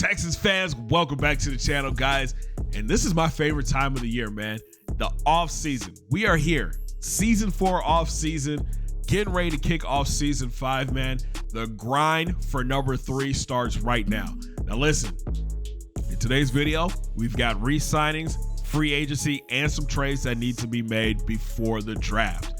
Texans fans? Welcome back to the channel, guys. And this is my favorite time of the year, man. The off season. We are here. Season 4 off season. Getting ready to kick off season 5, man. The grind for number 3 starts right now. Now listen, in today's video, we've got re-signings, free agency, and some trades that need to be made before the draft.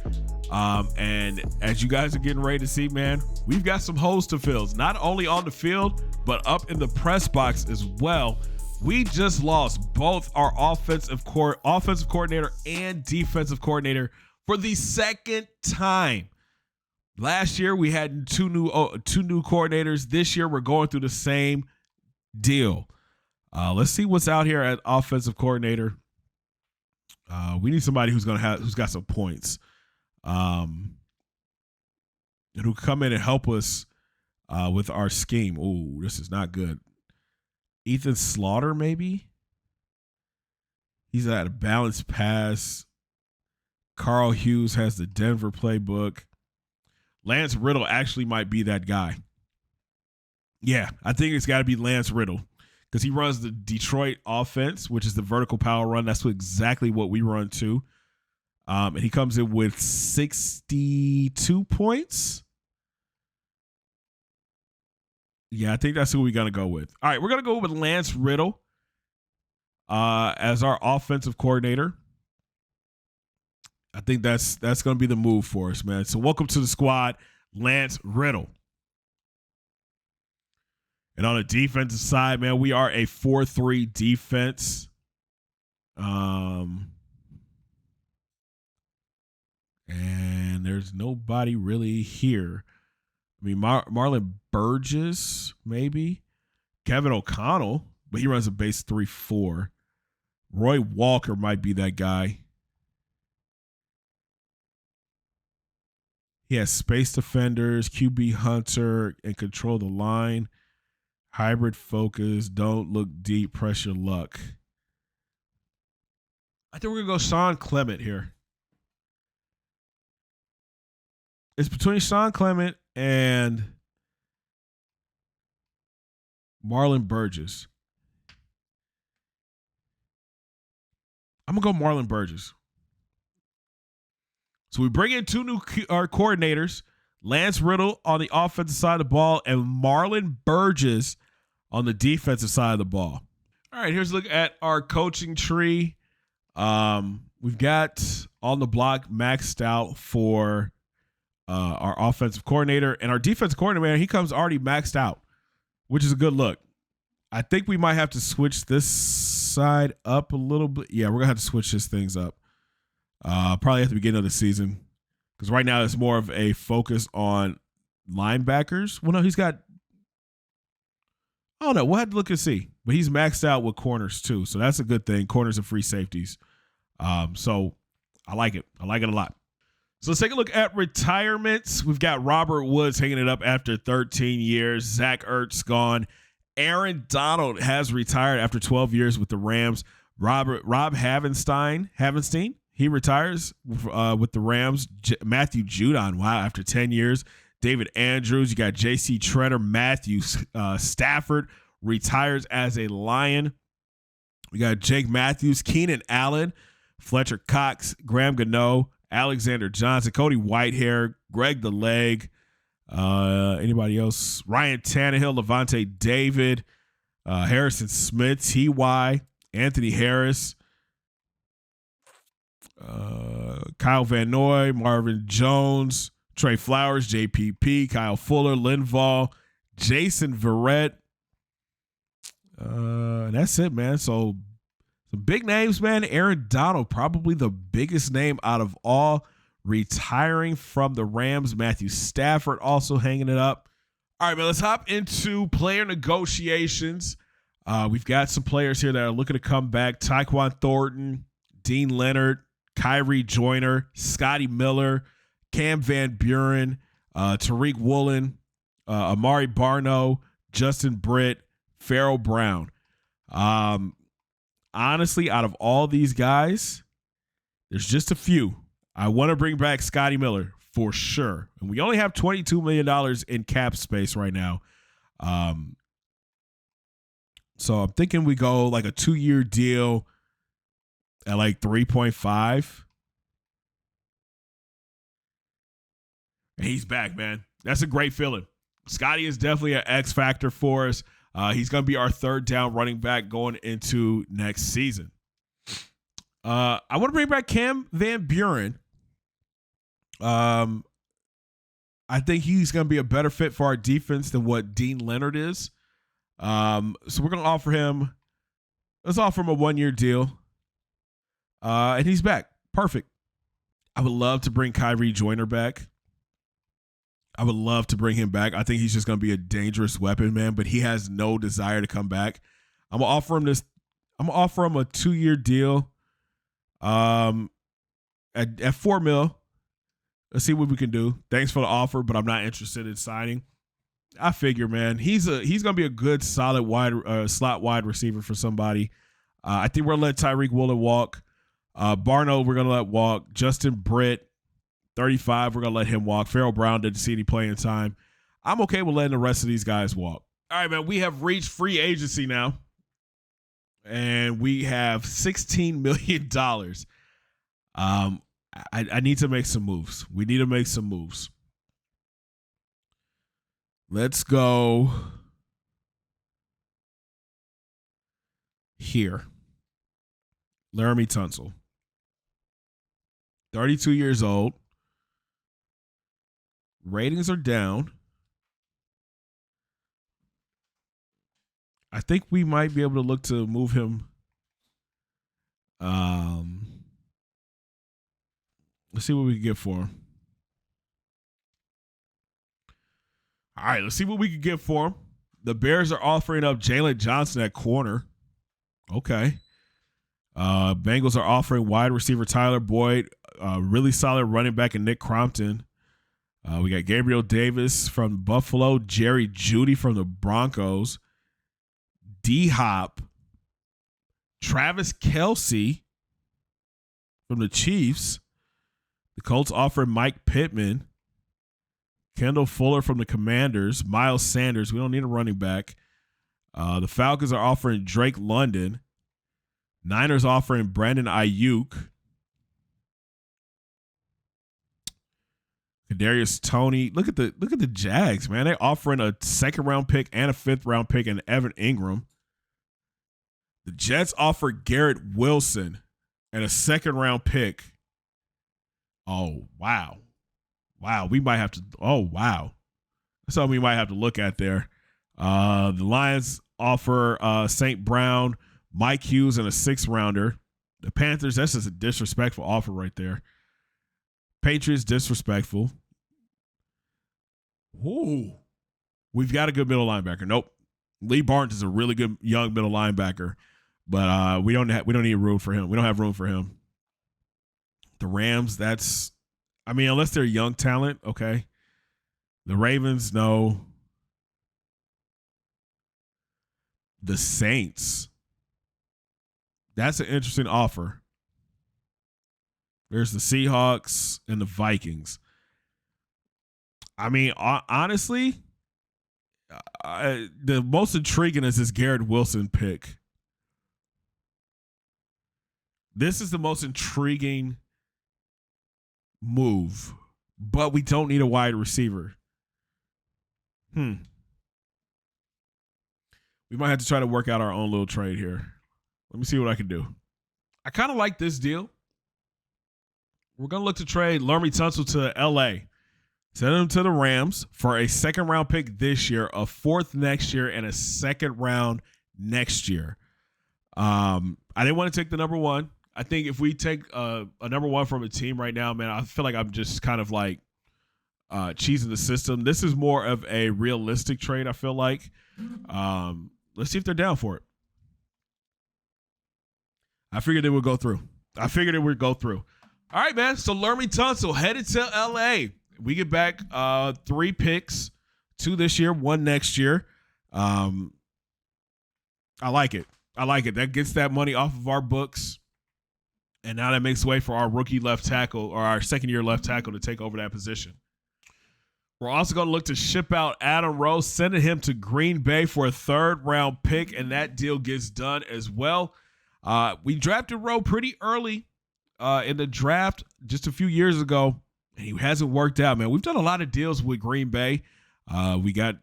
And as you guys are getting ready to see, man, we've got some holes to fill, not only on the field, but up in the press box as well. We just lost both our offensive coordinator and defensive coordinator for the second time. Last year we had two new coordinators. This year we're going through the same deal. Let's see what's out here at offensive coordinator. We need somebody who's got some points. And who can come in and help us with our scheme. Ooh, this is not good. Ethan Slaughter, maybe? He's at a balanced pass. Carl Hughes has the Denver playbook. Lance Riddle actually might be that guy. Yeah, I think it's got to be Lance Riddle because he runs the Detroit offense, which is the vertical power run. That's exactly what we run too. And he comes in with 62 points. Yeah, I think that's who we're going to go with. All right, we're going to go with Lance Riddle as our offensive coordinator. I think that's going to be the move for us, man. So welcome to the squad, Lance Riddle. And on the defensive side, man, we are a 4-3 defense. And there's nobody really here. I mean, Marlon Burgess, maybe. Kevin O'Connell, but he runs a base 3-4. Roy Walker might be that guy. He has space defenders, QB hunter, and control the line. Hybrid focus, don't look deep, press your luck. I think we're going to go Sean Clement here. It's between Sean Clement and Marlon Burgess. I'm going to go Marlon Burgess. So we bring in two new coordinators, Lance Riddle on the offensive side of the ball and Marlon Burgess on the defensive side of the ball. All right, here's a look at our coaching tree. We've got on the block maxed out for our offensive coordinator, and our defensive coordinator, man, he comes already maxed out, which is a good look. I think we might have to switch this side up a little bit. Yeah, we're going to have to switch this things up. Probably at the beginning of the season, because right now it's more of a focus on linebackers. Well, no, he's got, I don't know. We'll have to look and see, but he's maxed out with corners too. So that's a good thing. Corners and free safeties. So I like it. I like it a lot. So let's take a look at retirements. We've got Robert Woods hanging it up after 13 years. Zach Ertz gone. Aaron Donald has retired after 12 years with the Rams. Rob Havenstein, he retires with the Rams. Matthew Judon, wow, after 10 years. David Andrews, you got J.C. Treader. Matthew Stafford retires as a Lion. We got Jake Matthews, Keenan Allen, Fletcher Cox, Graham Gano, Alexander Johnson, Cody Whitehair, Greg the Leg. Anybody else? Ryan Tannehill, Levante David, Harrison Smith, T.Y., Anthony Harris, Kyle Van Noy, Marvin Jones, Trey Flowers, JPP, Kyle Fuller, Linval, Jason Verrett. That's it, man. So some big names, man. Aaron Donald, probably the biggest name out of all, retiring from the Rams. Matthew Stafford also hanging it up. All right, man, let's hop into player negotiations. We've got some players here that are looking to come back. Tyquan Thornton, Dean Leonard, Kyrie Joyner, Scotty Miller, Cam Van Buren, Tariq Woolen, Amari Barno, Justin Britt, Farrell Brown. Honestly, out of all these guys, there's just a few. I want to bring back Scotty Miller for sure. And we only have $22 million in cap space right now. So I'm thinking we go like a 2-year deal at like 3.5. And he's back, man. That's a great feeling. Scotty is definitely an X factor for us. He's going to be our third down running back going into next season. I want to bring back Cam Van Buren. I think he's going to be a better fit for our defense than what Dean Leonard is. So we're going to offer him. Let's offer him a 1-year deal. And he's back. Perfect. I would love to bring Kyrie Joyner back. I would love to bring him back. I think he's just going to be a dangerous weapon, man, but he has no desire to come back. I'm going to offer him a 2-year deal at $4 million. Let's see what we can do. Thanks for the offer, but I'm not interested in signing. I figure, man, he's going to be a good, solid slot wide receiver for somebody. I think we're going to let Tyreek Woolen walk. Barno, we're going to let walk. Justin Britt, 35, we're going to let him walk. Farrell Brown didn't see any playing time. I'm okay with letting the rest of these guys walk. All right, man, we have reached free agency now, and we have $16 million. I need to make some moves. We need to make some moves. Let's go here. Laramie Tunsil, 32 years old. Ratings are down. I think we might be able to look to move him. Let's see what we can get for him. All right, let's see what we can get for him. The Bears are offering up Jalen Johnson at corner. Okay. Bengals are offering wide receiver Tyler Boyd, really solid running back in Nick Crompton. We got Gabriel Davis from Buffalo, Jerry Jeudy from the Broncos, D-Hop, Travis Kelce from the Chiefs. The Colts offer Mike Pittman, Kendall Fuller from the Commanders, Miles Sanders. We don't need a running back. The Falcons are offering Drake London. Niners offering Brandon Ayuk. Kadarius Toney. Look at the Jags, man. They're offering a 2nd-round pick and a 5th-round pick in Evan Ingram. The Jets offer Garrett Wilson and a 2nd-round pick. Oh, wow. Wow, we might have to. Oh, wow. That's something we might have to look at there. The Lions offer St. Brown, Mike Hughes, and a 6th-rounder. The Panthers, that's just a disrespectful offer right there. Patriots, disrespectful. Ooh. We've got a good middle linebacker. Nope. Lee Barnes is a really good young middle linebacker, but we don't need room for him. We don't have room for him. The Rams, unless they're young talent, okay. The Ravens, no. The Saints. That's an interesting offer. There's the Seahawks and the Vikings. I mean, honestly, the most intriguing is this Garrett Wilson pick. This is the most intriguing move, but we don't need a wide receiver. We might have to try to work out our own little trade here. Let me see what I can do. I kind of like this deal. We're going to look to trade Laramie Tunsil to L.A. Send him to the Rams for a 2nd-round pick this year, a 4th next year, and a 2nd round next year. I didn't want to take the number 1. I think if we take a number 1 from a team right now, man, I feel like I'm just kind of like cheesing the system. This is more of a realistic trade, I feel like. Let's see if they're down for it. I figured it would go through. All right, man. So Laramie Tunsil headed to L.A. We get back 3 picks, 2 this year, 1 next year. I like it. That gets that money off of our books. And now that makes way for our rookie left tackle or our 2nd-year left tackle to take over that position. We're also going to look to ship out Adam Rose, sending him to Green Bay for a 3rd-round pick, and that deal gets done as well. We drafted Rose pretty early in the draft just a few years ago, and he hasn't worked out, man. We've done a lot of deals with Green Bay. We got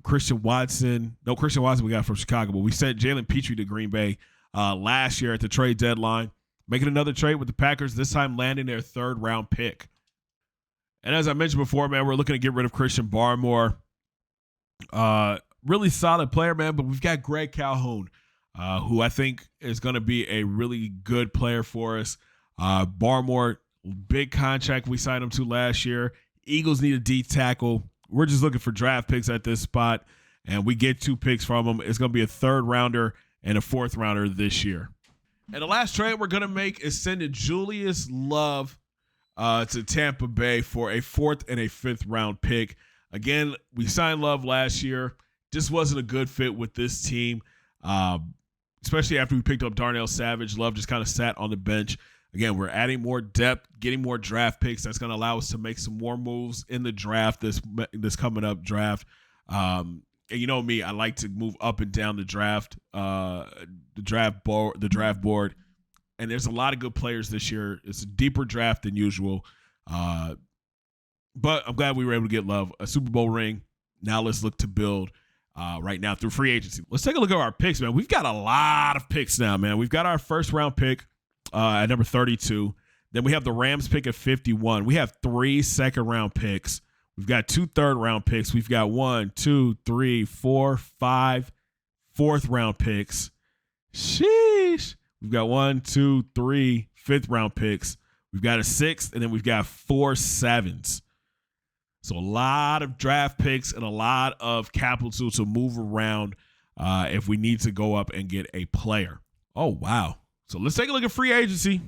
Christian Watson. No, Christian Watson we got from Chicago, but we sent Jalen Petrie to Green Bay last year at the trade deadline, making another trade with the Packers, this time landing their 3rd-round pick. And as I mentioned before, man, we're looking to get rid of Christian Barmore. Really solid player, man, but we've got Greg Calhoun, who I think is going to be a really good player for us. Barmore, big contract we signed him to last year. Eagles need a D tackle. We're just looking for draft picks at this spot, and we get 2 picks from him. It's going to be a 3rd-rounder and a 4th-rounder this year. And the last trade we're going to make is sending Julius Love to Tampa Bay for a 4th and a 5th round pick. Again, we signed Love last year. Just wasn't a good fit with this team, especially after we picked up Darnell Savage. Love just kind of sat on the bench. Again, we're adding more depth, getting more draft picks. That's going to allow us to make some more moves in the draft, this coming up draft. And you know me, I like to move up and down the draft board. And there's a lot of good players this year. It's a deeper draft than usual. But I'm glad we were able to get Love a Super Bowl ring. Now let's look to build right now through free agency. Let's take a look at our picks, man. We've got a lot of picks now, man. We've got our 1st-round pick at number 32. Then we have the Rams pick at 51. We have 3 2nd-round picks. We've got 2 3rd-round picks. We've got 1, 2, 3, 4, 5 4th-round picks. Sheesh. We've got 1, 2, 3 5th-round picks. We've got a 6th, and then we've got 4 7s. So a lot of draft picks and a lot of capital to move around if we need to go up and get a player. Oh, wow. So let's take a look at free agency.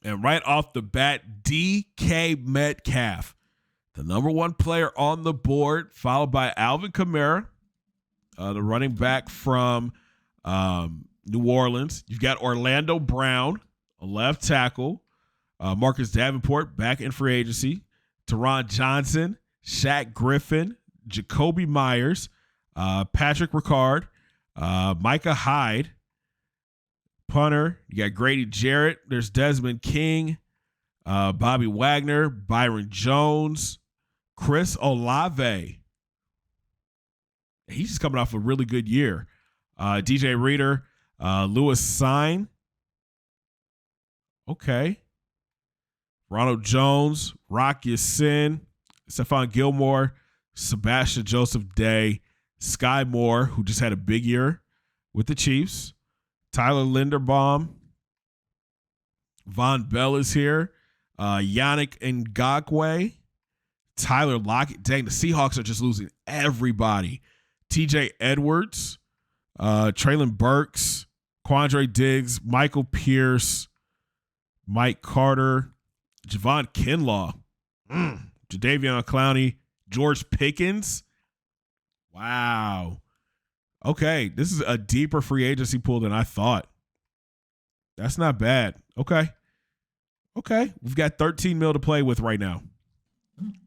And right off the bat, DK Metcalf, the number 1 player on the board, followed by Alvin Kamara, the running back from New Orleans. You've got Orlando Brown, a left tackle. Marcus Davenport back in free agency. Teron Johnson, Shaq Griffin, Jacoby Myers, Patrick Ricard, Micah Hyde, punter. You got Grady Jarrett. There's Desmond King, Bobby Wagner, Byron Jones, Chris Olave. He's just coming off a really good year. DJ Reader, Lewis Sine. Okay. Ronald Jones, Rock Ya-Sin, Stephon Gilmore, Sebastian Joseph Day, Sky Moore, who just had a big year with the Chiefs, Tyler Linderbaum, Von Bell is here, Yannick Ngakoue, Tyler Lockett. Dang, the Seahawks are just losing everybody. TJ Edwards, Traylon Burks, Quandre Diggs, Michael Pierce, Mike Carter, Javon Kinlaw, Jadeveon Clowney, George Pickens. Wow. Okay, this is a deeper free agency pool than I thought. That's not bad. Okay. We've got 13 mil to play with right now.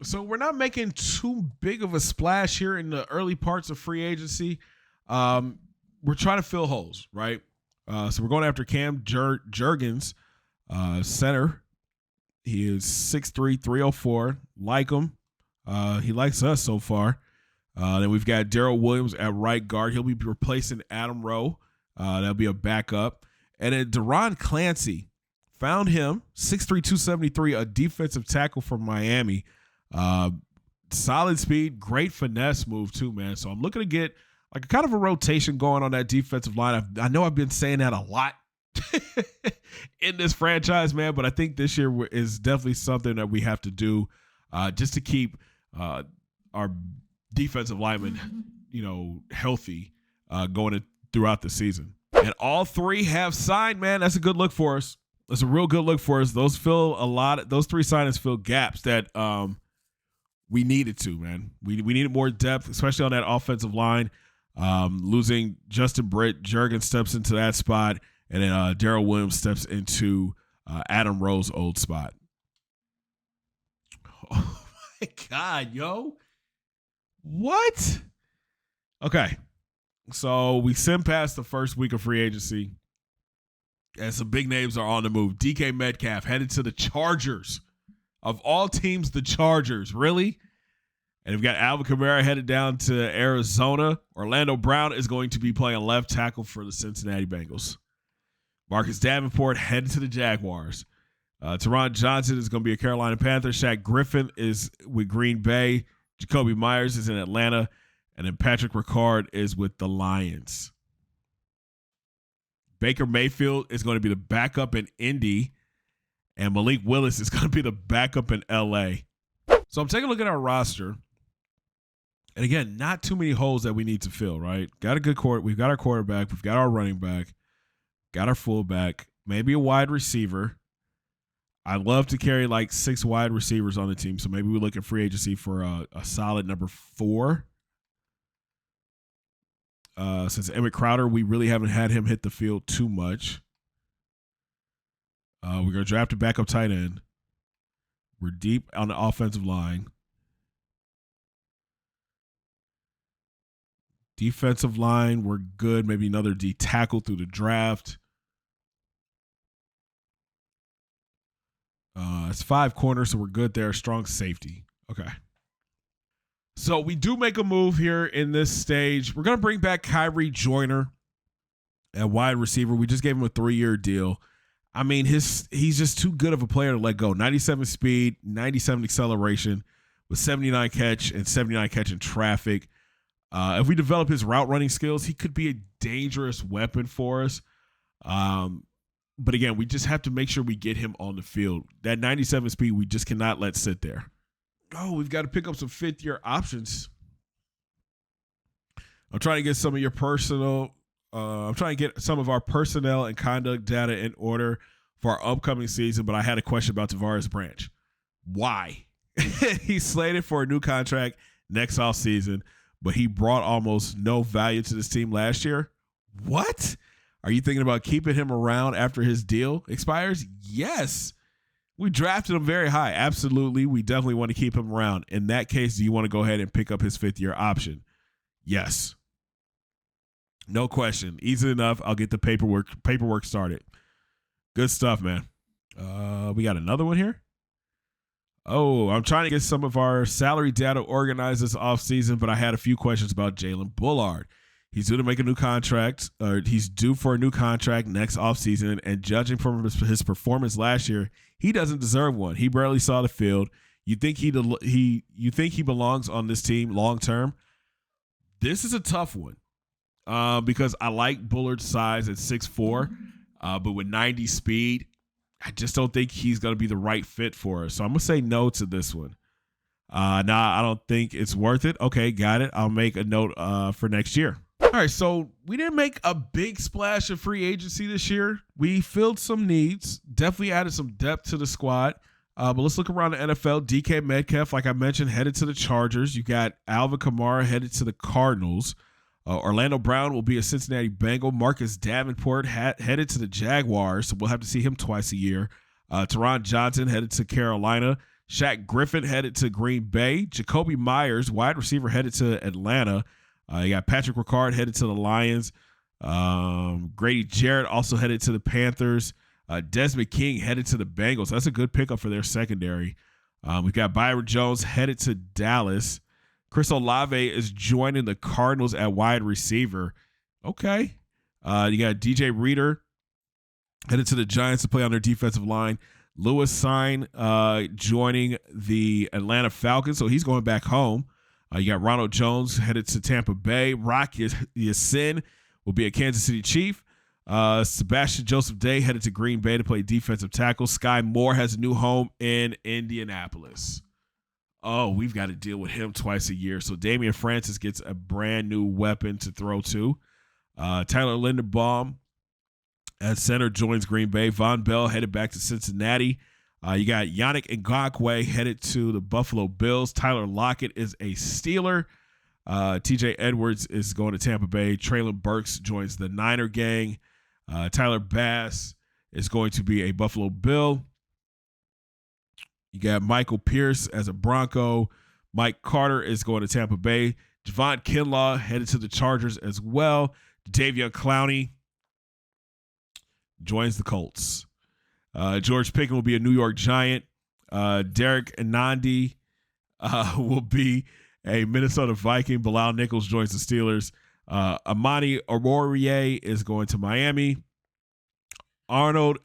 So we're not making too big of a splash here in the early parts of free agency. We're trying to fill holes, right? So we're going after Cam Jurgens, center. He is 6'3", 304. Like him. He likes us so far. Then we've got Darrell Williams at right guard. He'll be replacing Adam Rowe. That'll be a backup. And then Deron Clancy, found him, 6'3", 273, a defensive tackle from Miami. Solid speed, great finesse move too, man. So I'm looking to get like a kind of a rotation going on that defensive line. I know I've been saying that a lot in this franchise, man, but I think this year is definitely something that we have to do just to keep our defensive linemen, healthy going throughout the season. And all 3 have signed, man. That's a good look for us. That's a real good look for us. Those 3 signings fill gaps that we needed to, man. We needed more depth, especially on that offensive line. Losing Justin Britt, Jurgens steps into that spot, and then Darrell Williams steps into Adam Rowe's old spot. Oh my God, yo. What? Okay. So we sim past the first week of free agency. And some big names are on the move. DK Metcalf headed to the Chargers. Of all teams, the Chargers. Really? And we've got Alvin Kamara headed down to Arizona. Orlando Brown is going to be playing left tackle for the Cincinnati Bengals. Marcus Davenport headed to the Jaguars. Teron Johnson is going to be a Carolina Panther. Shaq Griffin is with Green Bay. Jacoby Myers is in Atlanta. And then Patrick Ricard is with the Lions. Baker Mayfield is going to be the backup in Indy. And Malik Willis is going to be the backup in LA. So I'm taking a look at our roster. And again, not too many holes that we need to fill, right? Got a good court. We've got our quarterback. We've got our running back. Got our fullback. Maybe a wide receiver. I'd love to carry like 6 wide receivers on the team. So maybe we look at free agency for a solid number 4. Since Emmett Crowder, we really haven't had him hit the field too much. We're going to draft a backup tight end. We're deep on the offensive line. Defensive line, we're good. Maybe another D tackle through the draft. It's 5 corners, so we're good there. Strong safety. Okay. So we do make a move here in this stage. We're going to bring back Kyrie Joyner at wide receiver. We just gave him a 3-year deal. I mean, he's just too good of a player to let go. 97 speed, 97 acceleration with 79 catch and 79 catch in traffic. If we develop his route running skills, he could be a dangerous weapon for us. But again, we just have to make sure we get him on the field. That 97 speed, we just cannot let sit there. Oh, we've got to pick up some 5th-year options. I'm trying to get some of your personal. I'm trying to get some of our personnel and conduct data in order for our upcoming season, but I had a question about Tavares Branch. Why? He's slated for a new contract next offseason, but he brought almost no value to this team last year. What? Are you thinking about keeping him around after his deal expires? Yes. We drafted him very high. Absolutely. We definitely want to keep him around. In that case, do you want to go ahead and pick up his 5th-year option? Yes. No question. Easy enough. I'll get the paperwork started. Good stuff, man. We got another one here. Oh, I'm trying to get some of our salary data organized this offseason, but I had a few questions about Jalen Bullard. He's due to make a new contract, or he's due for a new contract next offseason, and judging from his performance last year, he doesn't deserve one. He barely saw the field. You think he belongs on this team long term? This is a tough one because I like Bullard's size at 6'4", but with 90 speed, I just don't think he's going to be the right fit for us. So I'm going to say no to this one. I don't think it's worth it. Okay, got it. I'll make a note for next year. All right, so we didn't make a big splash of free agency this year. We filled some needs, definitely added some depth to the squad. But let's look around the NFL. DK Metcalf, like I mentioned, headed to the Chargers. You got Alvin Kamara headed to the Cardinals. Orlando Brown will be a Cincinnati Bengal. Marcus Davenport headed to the Jaguars, so we'll have to see him twice a year. Teron Johnson headed to Carolina. Shaq Griffin headed to Green Bay. Jacoby Myers, wide receiver, headed to Atlanta. You got Patrick Ricard headed to the Lions. Grady Jarrett also headed to the Panthers. Desmond King headed to the Bengals. That's a good pickup for their secondary. We've got Byron Jones headed to Dallas. Chris Olave is joining the Cardinals at wide receiver. Okay. You got DJ Reader headed to the Giants to play on their defensive line. Lewis Sign joining the Atlanta Falcons, so he's going back home. You got Ronald Jones headed to Tampa Bay. Rock Yassin will be a Kansas City Chief. Sebastian Joseph Day headed to Green Bay to play defensive tackle. Sky Moore has a new home in Indianapolis. Oh, we've got to deal with him twice a year. So Damian Francis gets a brand new weapon to throw to. Tyler Linderbaum at center joins Green Bay. Von Bell headed back to Cincinnati. You got Yannick Ngakoue headed to the Buffalo Bills. Tyler Lockett is a Steeler. TJ Edwards is going to Tampa Bay. Traylon Burks joins the Niner gang. Tyler Bass is going to be a Buffalo Bill. You got Michael Pierce as a Bronco. Mike Carter is going to Tampa Bay. Javon Kinlaw headed to the Chargers as well. Davion Clowney joins the Colts. George Pickens will be a New York Giant. Derek Anandi will be a Minnesota Viking. Bilal Nichols joins the Steelers. Amani Oruwariye is going to Miami. Arnold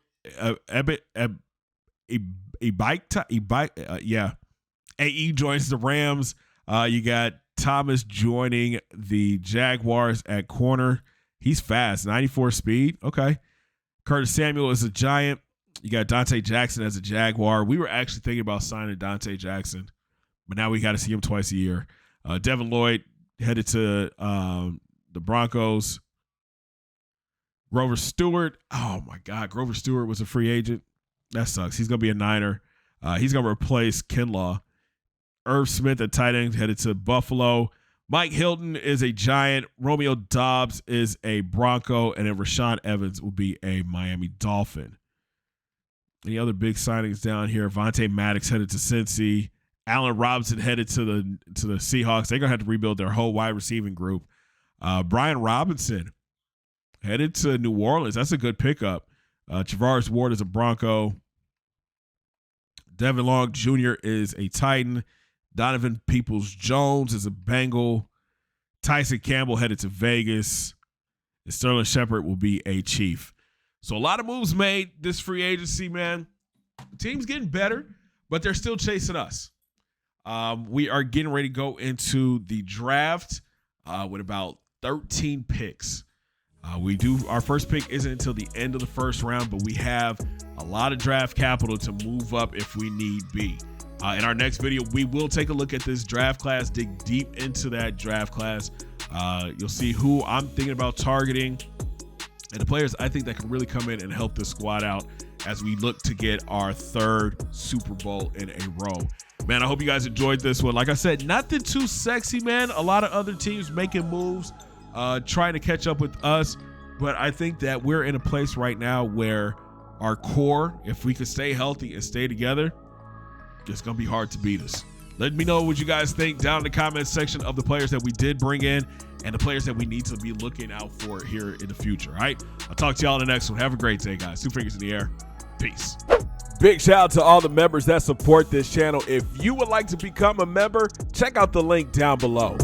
AE joins the Rams. You got Thomas joining the Jaguars at corner. He's fast, 94 speed. Okay. Curtis Samuel is a Giant. You got Dante Jackson as a Jaguar. We were actually thinking about signing Dante Jackson, but now we got to see him twice a year. Devin Lloyd headed to the Broncos. Grover Stewart. Oh, my God. Grover Stewart was a free agent. That sucks. He's going to be a Niner. He's going to replace Kinlaw. Irv Smith, a tight end, headed to Buffalo. Mike Hilton is a Giant. Romeo Doubs is a Bronco. And then Rashaan Evans will be a Miami Dolphin. Any other big signings down here? Vontae Maddox headed to Cincy. Allen Robinson headed to the Seahawks. They're going to have to rebuild their whole wide receiving group. Brian Robinson headed to New Orleans. That's a good pickup. Travaris Ward is a Bronco. Devin Long Jr. is a Titan. Donovan Peoples-Jones is a Bengal. Tyson Campbell headed to Vegas. And Sterling Shepard will be a Chief. So a lot of moves made this free agency, man. The team's getting better, but they're still chasing us. We are getting ready to go into the draft with about 13 picks. Our first pick isn't until the end of the first round, but we have a lot of draft capital to move up if we need be. In our next video, we will take a look at this draft class, dig deep into that draft class. You'll see who I'm thinking about targeting and the players I think that can really come in and help this squad out as we look to get our third Super Bowl in a row. Man, I hope you guys enjoyed this one. Like I said, nothing too sexy, man. A lot of other teams making moves, trying to catch up with us. But I think that we're in a place right now where our core, if we could stay healthy and stay together, it's going to be hard to beat us. Let me know what you guys think down in the comments section of the players that we did bring in and the players that we need to be looking out for here in the future. All right. I'll talk to y'all in the next one. Have a great day, guys. 2 fingers in the air. Peace. Big shout out to all the members that support this channel. If you would like to become a member, check out the link down below.